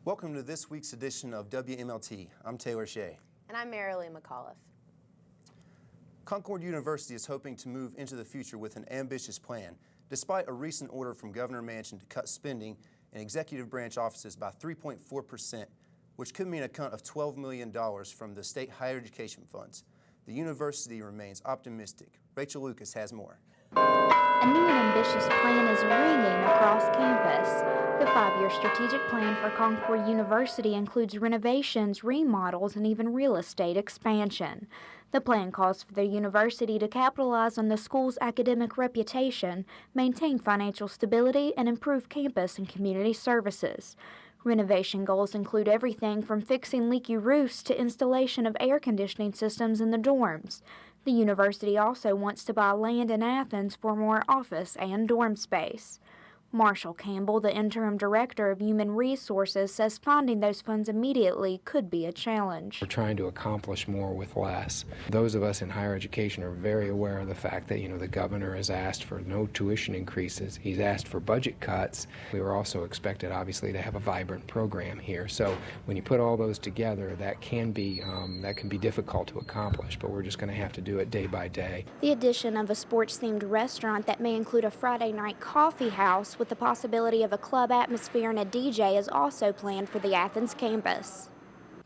Welcome to this week's edition of WMLT. I'm Taylor Shea. And I'm Marilee McAuliffe. Concord University is hoping to move into the future with an ambitious plan, despite a recent order from Governor Manchin to cut spending in executive branch offices by 3.4%, which could mean a cut of $12 million from the state higher education funds. The university remains optimistic. Rachel Lucas has more. A new and ambitious plan is ringing across campus. The 5-year strategic plan for Concord University includes renovations, remodels, and even real estate expansion. The plan calls for the university to capitalize on the school's academic reputation, maintain financial stability, and improve campus and community services. Renovation goals include everything from fixing leaky roofs to installation of air conditioning systems in the dorms. The university also wants to buy land in Athens for more office and dorm space. Marshall Campbell, the interim director of Human Resources, says finding those funds immediately could be a challenge. We're trying to accomplish more with less. Those of us in higher education are very aware of the fact that, the governor has asked for no tuition increases. He's asked for budget cuts. We were also expected, obviously, to have a vibrant program here. So when you put all those together, that can be difficult to accomplish, but we're just going to have to do it day by day. The addition of a sports-themed restaurant that may include a Friday night coffee house with the possibility of a club atmosphere and a DJ is also planned for the Athens campus.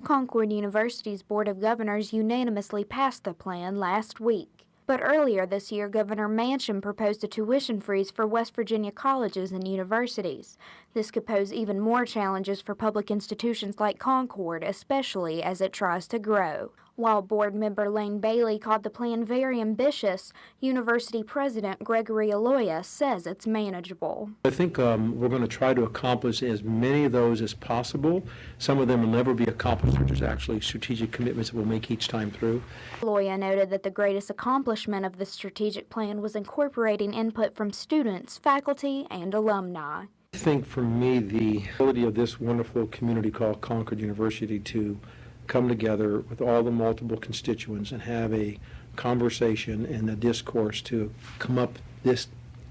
Concord University's Board of Governors unanimously passed the plan last week. But earlier this year, Governor Manchin proposed a tuition freeze for West Virginia colleges and universities. This could pose even more challenges for public institutions like Concord, especially as it tries to grow. While board member Lane Bailey called the plan very ambitious, University President Gregory Aloya says it's manageable. I think we're going to try to accomplish as many of those as possible. Some of them will never be accomplished, which is actually strategic commitments that we'll make each time through. Aloya noted that the greatest accomplishment of the strategic plan was incorporating input from students, faculty, and alumni. I think for me, the ability of this wonderful community called Concord University to come together with all the multiple constituents and have a conversation and a discourse to come up this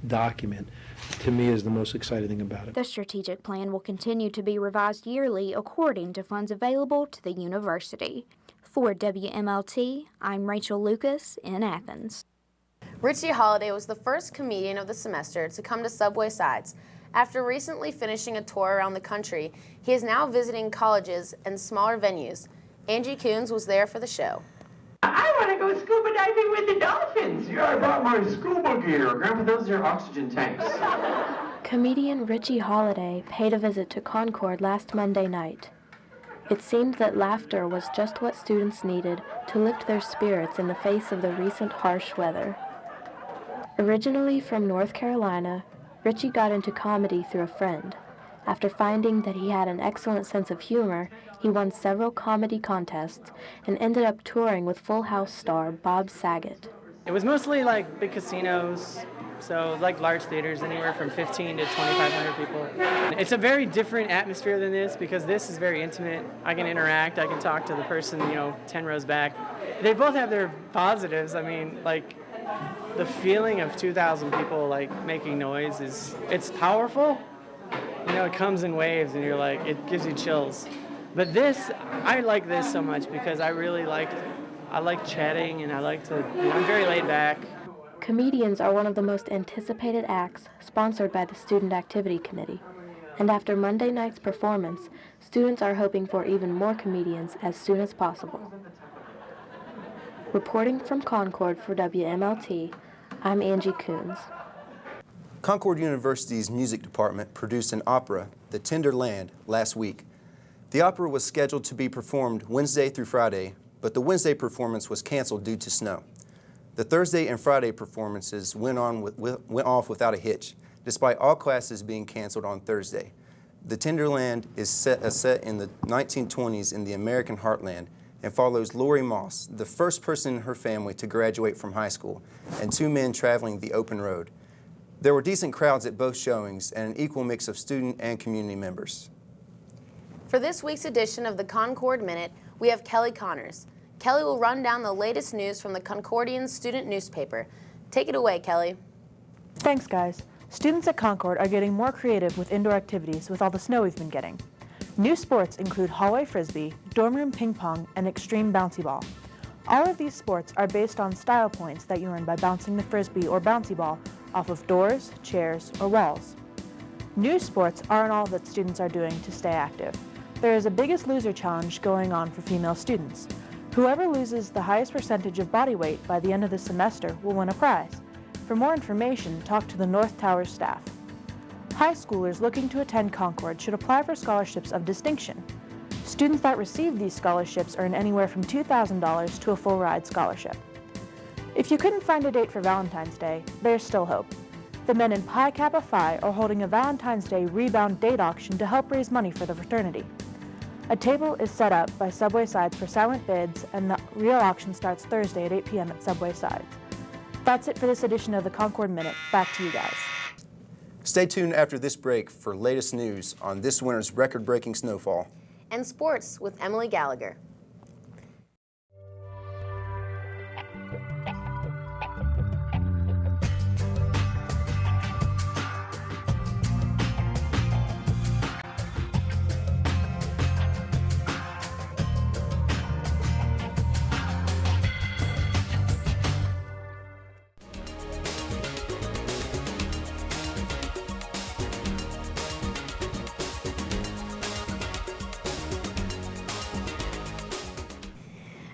document, to me, is the most exciting thing about it. The strategic plan will continue to be revised yearly according to funds available to the university. For WMLT, I'm Rachel Lucas in Athens. Richie Holiday was the first comedian of the semester to come to Subway Sides. After recently finishing a tour around the country, he is now visiting colleges and smaller venues. Angie Coons was there for the show. I want to go scuba diving with the dolphins. Yeah, I brought my scuba gear. Grandpa, those are oxygen tanks. Comedian Richie Holiday paid a visit to Concord last Monday night. It seemed that laughter was just what students needed to lift their spirits in the face of the recent harsh weather. Originally from North Carolina, Richie got into comedy through a friend. After finding that he had an excellent sense of humor, he won several comedy contests and ended up touring with Full House star Bob Saget. It was mostly like big casinos, so like large theaters, anywhere from 15 to 2,500 people. It's a very different atmosphere than this because this is very intimate. I can interact, I can talk to the person, 10 rows back. They both have their positives. I mean, like, the feeling of 2,000 people making noise it's powerful. It comes in waves and you're like, it gives you chills. But I like this so much because I like chatting and I'm very laid back. Comedians are one of the most anticipated acts sponsored by the Student Activity Committee. And after Monday night's performance, students are hoping for even more comedians as soon as possible. Reporting from Concord for WMLT, I'm Angie Coons. Concord University's music department produced an opera, The Tender Land, last week. The opera was scheduled to be performed Wednesday through Friday, but the Wednesday performance was canceled due to snow. The Thursday and Friday performances went off without a hitch, despite all classes being canceled on Thursday. The Tender Land is set in the 1920s in the American heartland and follows Lori Moss, the first person in her family to graduate from high school, and 2 men traveling the open road. There were decent crowds at both showings and an equal mix of student and community members. For this week's edition of the Concord Minute, we have Kelly Connors. Kelly will run down the latest news from the Concordian student newspaper. Take it away, Kelly. Thanks, guys. Students at Concord are getting more creative with indoor activities with all the snow we've been getting. New sports include hallway frisbee, dorm room ping pong, and extreme bouncy ball. All of these sports are based on style points that you earn by bouncing the frisbee or bouncy ball off of doors, chairs, or walls. New sports aren't all that students are doing to stay active. There is a Biggest Loser challenge going on for female students. Whoever loses the highest percentage of body weight by the end of the semester will win a prize. For more information, talk to the North Tower staff. High schoolers looking to attend Concord should apply for scholarships of distinction. Students that receive these scholarships earn anywhere from $2,000 to a full ride scholarship. If you couldn't find a date for Valentine's Day, there's still hope. The men in Pi Kappa Phi are holding a Valentine's Day rebound date auction to help raise money for the fraternity. A table is set up by Subway Sides for silent bids, and the real auction starts Thursday at 8 p.m. at Subway Sides. That's it for this edition of the Concord Minute. Back to you guys. Stay tuned after this break for latest news on this winter's record-breaking snowfall. And sports with Emily Gallagher.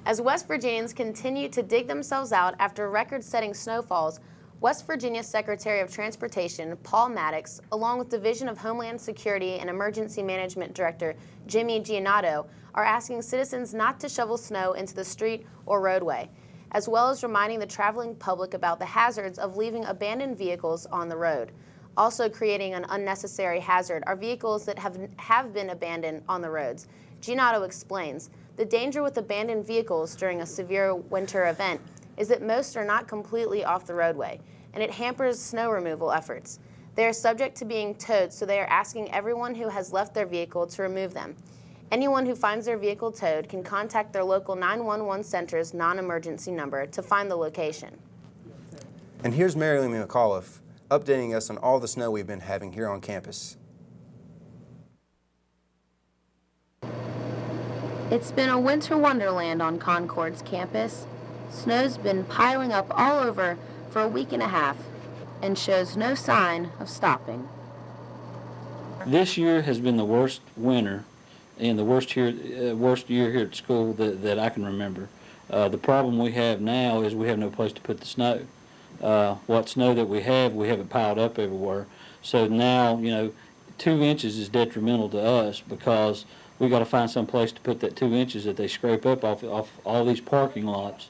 As West Virginians continue to dig themselves out after record-setting snowfalls, West Virginia Secretary of Transportation Paul Maddox, along with Division of Homeland Security and Emergency Management Director Jimmy Giannotto, are asking citizens not to shovel snow into the street or roadway, as well as reminding the traveling public about the hazards of leaving abandoned vehicles on the road. Also creating an unnecessary hazard are vehicles that have been abandoned on the roads. Giannotto explains, the danger with abandoned vehicles during a severe winter event is that most are not completely off the roadway, and it hampers snow removal efforts. They are subject to being towed, so they are asking everyone who has left their vehicle to remove them. Anyone who finds their vehicle towed can contact their local 911 center's non-emergency number to find the location. And here's Marilyn McAuliffe updating us on all the snow we've been having here on campus. It's been a winter wonderland on Concord's campus. Snow's been piling up all over for a week and a half and shows no sign of stopping. This year has been the worst winter and the worst year here at school that I can remember. The problem we have now is we have no place to put the snow. What snow that we have it piled up everywhere. So now, 2 inches is detrimental to us because we got to find some place to put that 2 inches that they scrape up off all these parking lots,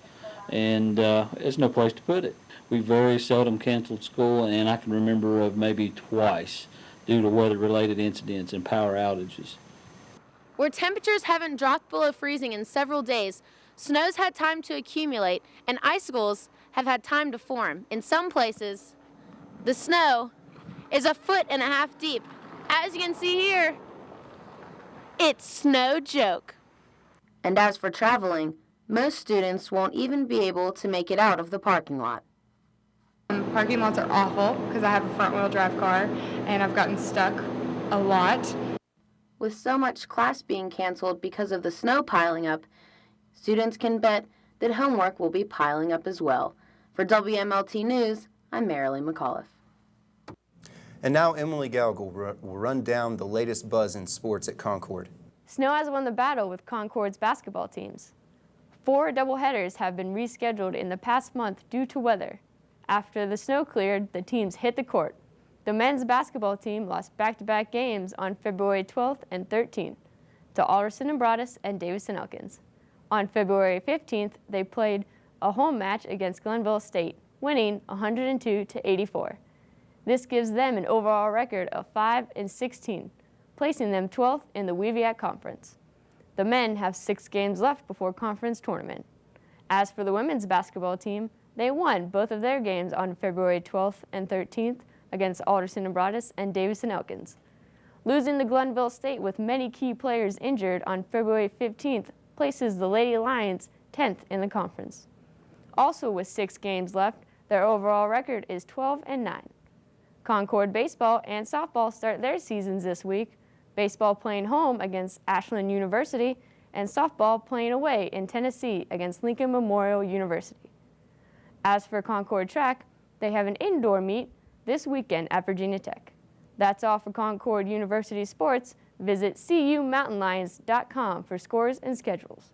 and there's no place to put it. We very seldom canceled school, and I can remember of maybe twice due to weather-related incidents and power outages. Where temperatures haven't dropped below freezing in several days, snow's had time to accumulate, and icicles have had time to form. In some places, the snow is 1.5 feet deep. As you can see here, it's no joke. And as for traveling, most students won't even be able to make it out of the parking lot. Parking lots are awful because I have a front-wheel drive car and I've gotten stuck a lot. With so much class being canceled because of the snow piling up, students can bet that homework will be piling up as well. For WMLT News, I'm Marilyn McAuliffe. And now Emily Gallagher will run down the latest buzz in sports at Concord. Snow has won the battle with Concord's basketball teams. 4 doubleheaders have been rescheduled in the past month due to weather. After the snow cleared, the teams hit the court. The men's basketball team lost back-to-back games on February 12th and 13th to Alderson and Broadus and Davison Elkins. On February 15th, they played a home match against Glenville State, winning 102-84. This gives them an overall record of 5-16, placing them 12th in the WEVIAC Conference. The men have 6 games left before conference tournament. As for the women's basketball team, they won both of their games on February 12th and 13th against Alderson and Broadus and Davison Elkins. Losing to Glenville State with many key players injured on February 15th places the Lady Lions 10th in the conference. Also with 6 games left, their overall record is 12-9. Concord baseball and softball start their seasons this week. baseball playing home against Ashland University, and softball playing away in Tennessee against Lincoln Memorial University. As for Concord Track, they have an indoor meet this weekend at Virginia Tech. That's all for Concord University sports. Visit cumountainlions.com for scores and schedules.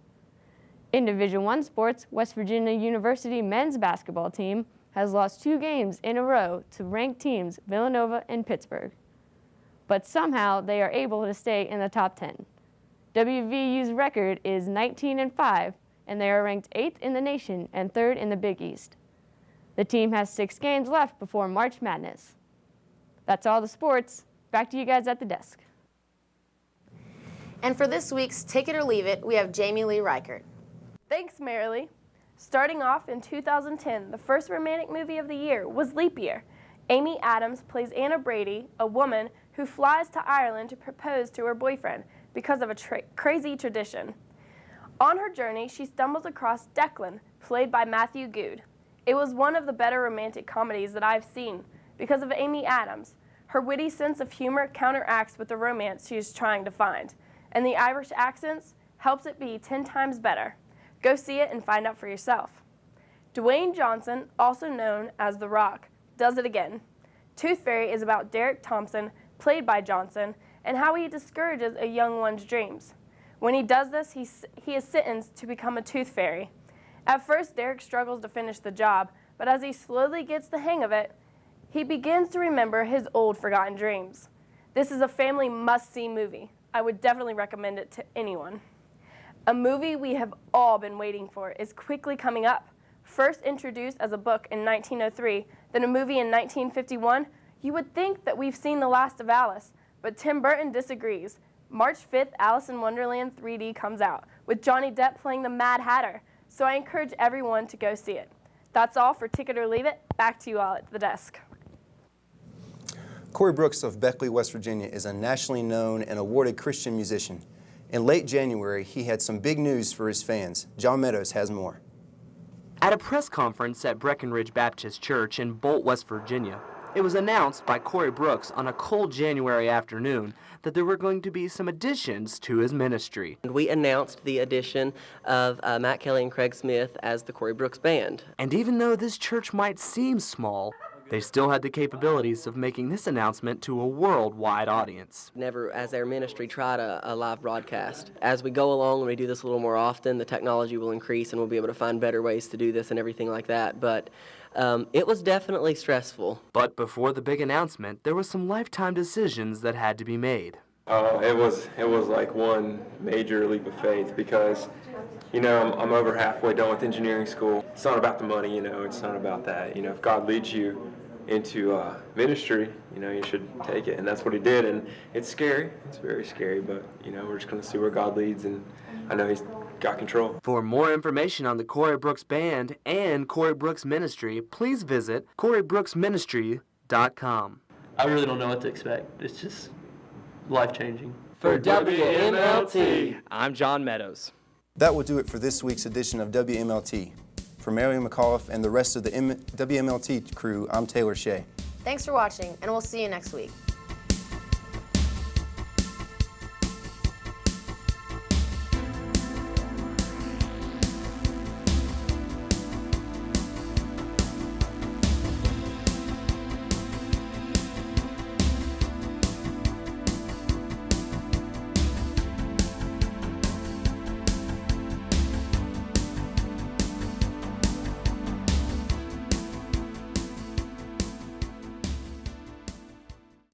In Division I sports, West Virginia University men's basketball team has lost 2 games in a row to ranked teams Villanova and Pittsburgh. But somehow they are able to stay in the top 10. WVU's record is 19-5, and they are ranked 8th in the nation and 3rd in the Big East. The team has 6 games left before March Madness. That's all the sports. Back to you guys at the desk. And for this week's Take It or Leave It, we have Jamie Lee Reichert. Thanks, Marilee. Starting off in 2010, the first romantic movie of the year was Leap Year. Amy Adams plays Anna Brady, a woman who flies to Ireland to propose to her boyfriend because of a crazy tradition. On her journey, she stumbles across Declan, played by Matthew Goode. It was one of the better romantic comedies that I've seen because of Amy Adams. Her witty sense of humor counteracts with the romance she is trying to find, and the Irish accents helps it be 10 times better. Go see it and find out for yourself. Dwayne Johnson, also known as The Rock, does it again. Tooth Fairy is about Derek Thompson, played by Johnson, and how he discourages a young one's dreams. When he does this, he is sentenced to become a tooth fairy. At first, Derek struggles to finish the job, but as he slowly gets the hang of it, he begins to remember his old forgotten dreams. This is a family must-see movie. I would definitely recommend it to anyone. A movie we have all been waiting for is quickly coming up. First introduced as a book in 1903, then a movie in 1951, you would think that we've seen The Last of Alice, but Tim Burton disagrees. March 5th, Alice in Wonderland 3D comes out, with Johnny Depp playing the Mad Hatter, so I encourage everyone to go see it. That's all for Ticket or Leave It. Back to you all at the desk. Corey Brooks of Beckley, West Virginia is a nationally known and awarded Christian musician. In late January, he had some big news for his fans. John Meadows has more. At a press conference at Breckenridge Baptist Church in Bolt, West Virginia, it was announced by Corey Brooks on a cold January afternoon that there were going to be some additions to his ministry. We announced the addition of Matt Kelly and Craig Smith as the Corey Brooks Band. And even though this church might seem small, they still had the capabilities of making this announcement to a worldwide audience. Never, as our ministry, tried a live broadcast. As we go along and we do this a little more often, the technology will increase and we'll be able to find better ways to do this and everything like that. But it was definitely stressful. But before the big announcement, there were some lifetime decisions that had to be made. It was like one major leap of faith because, you know, I'm over halfway done with engineering school. It's not about the money, you know, it's not about that. You know, if God leads you into ministry, you know, you should take it. And that's what he did. And it's scary. It's very scary. But, you know, we're just going to see where God leads. And I know he's got control. For more information on the Corey Brooks Band and Corey Brooks Ministry, please visit CoreyBrooksMinistry.com. I really don't know what to expect. It's just life-changing. For WMLT, I'm John Meadows. That will do it for this week's edition of WMLT. For Marion McAuliffe and the rest of the WMLT crew, I'm Taylor Shea. Thanks for watching, and we'll see you next week.